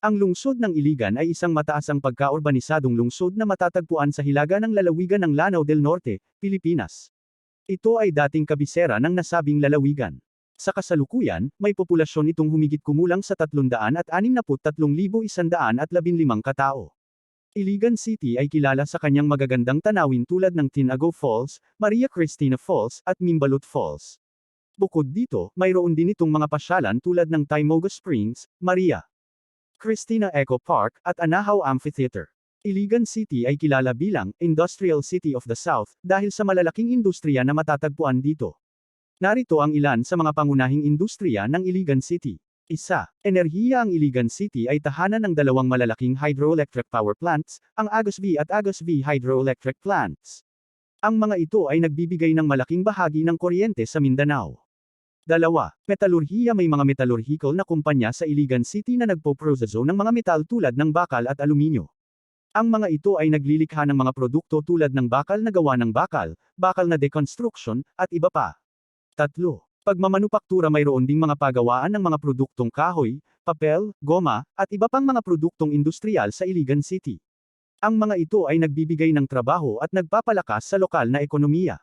Ang lungsod ng Iligan ay isang mataasang pagkaurbanisadong lungsod na matatagpuan sa hilaga ng lalawigan ng Lanao del Norte, Pilipinas. Ito ay dating kabisera ng nasabing lalawigan. Sa kasalukuyan, may populasyon itong humigit kumulang sa 363,115 katao. Iligan City ay kilala sa kanyang magagandang tanawin tulad ng Tinago Falls, Maria Cristina Falls, at Mimbalot Falls. Bukod dito, mayroon din itong mga pasyalan tulad ng Timoga Springs, Maria Cristina Eco Park, at Anahaw Amphitheater. Iligan City ay kilala bilang Industrial City of the South dahil sa malalaking industriya na matatagpuan dito. Narito ang ilan sa mga pangunahing industriya ng Iligan City. Isa, enerhiya. Ang Iligan City ay tahanan ng dalawang malalaking hydroelectric power plants, ang Agos V at Agos V hydroelectric plants. Ang mga ito ay nagbibigay ng malaking bahagi ng kuryente sa Mindanao. Dalawa, metalurhiya. May mga metallurgical na kumpanya sa Iligan City na nagpo-proseso ng mga metal tulad ng bakal at aluminyo. Ang mga ito ay naglilikha ng mga produkto tulad ng bakal na gawa ng bakal, bakal na deconstruction, at iba pa. Tatlo, pagmamanupaktura. Mayroon ding mga pagawaan ng mga produktong kahoy, papel, goma, at iba pang mga produktong industrial sa Iligan City. Ang mga ito ay nagbibigay ng trabaho at nagpapalakas sa lokal na ekonomiya.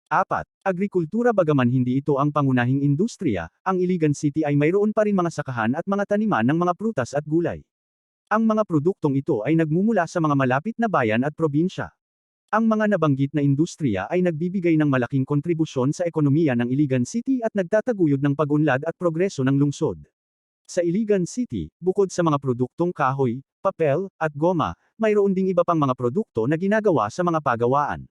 Apat, agrikultura. Bagaman hindi ito ang pangunahing industriya, ang Iligan City ay mayroon pa rin mga sakahan at mga taniman ng mga prutas at gulay. Ang mga produktong ito ay nagmumula sa mga malapit na bayan at probinsya. Ang mga nabanggit na industriya ay nagbibigay ng malaking kontribusyon sa ekonomiya ng Iligan City at nagtataguyod ng pag-unlad at progreso ng lungsod. Sa Iligan City, bukod sa mga produktong kahoy, papel, at goma, mayroon ding iba pang mga produkto na ginagawa sa mga pagawaan.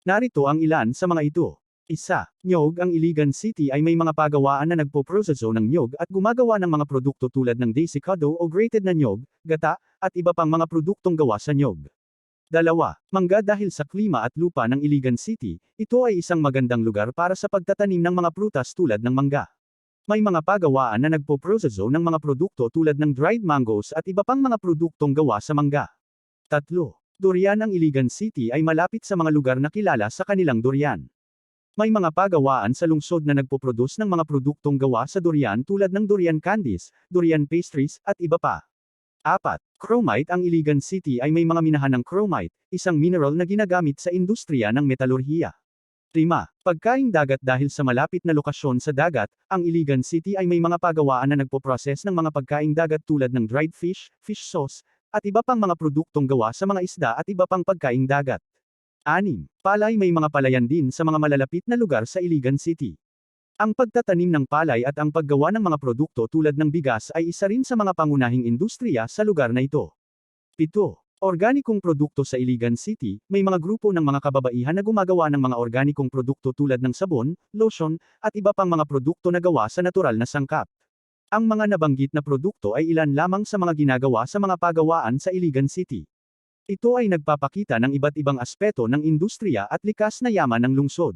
Narito ang ilan sa mga ito. Isa, nyog. Ang Iligan City ay may mga pagawaan na nagpo-proseso ng nyog at gumagawa ng mga produkto tulad ng desicado o grated na nyog, gata, at iba pang mga produktong gawa sa nyog. Dalawa, mangga. Dahil sa klima at lupa ng Iligan City, ito ay isang magandang lugar para sa pagtatanim ng mga prutas tulad ng mangga. May mga pagawaan na nagpo-proseso ng mga produkto tulad ng dried mangoes at iba pang mga produktong gawa sa mangga. Tatlo, durian. Ang Iligan City ay malapit sa mga lugar na kilala sa kanilang durian. May mga pagawaan sa lungsod na nagpo-produce ng mga produktong gawa sa durian tulad ng durian candies, durian pastries, at iba pa. Apat, chromite. Ang Iligan City ay may mga minahan ng chromite, isang mineral na ginagamit sa industriya ng metalurhiya. 5. Pagkaing dagat. Dahil sa malapit na lokasyon sa dagat, ang Iligan City ay may mga pagawaan na nagpo-process ng mga pagkaing dagat tulad ng dried fish, fish sauce, at iba pang mga produktong gawa sa mga isda at iba pang pagkaing dagat. 6. Palay. May mga palayan din sa mga malalapit na lugar sa Iligan City. Ang pagtatanim ng palay at ang paggawa ng mga produkto tulad ng bigas ay isa rin sa mga pangunahing industriya sa lugar na ito. 7. Organikong produkto sa Iligan City. May mga grupo ng mga kababaihan na gumagawa ng mga organikong produkto tulad ng sabon, lotion, at iba pang mga produkto na gawa sa natural na sangkap. Ang mga nabanggit na produkto ay ilan lamang sa mga ginagawa sa mga pagawaan sa Iligan City. Ito ay nagpapakita ng iba't ibang aspeto ng industriya at likas na yaman ng lungsod.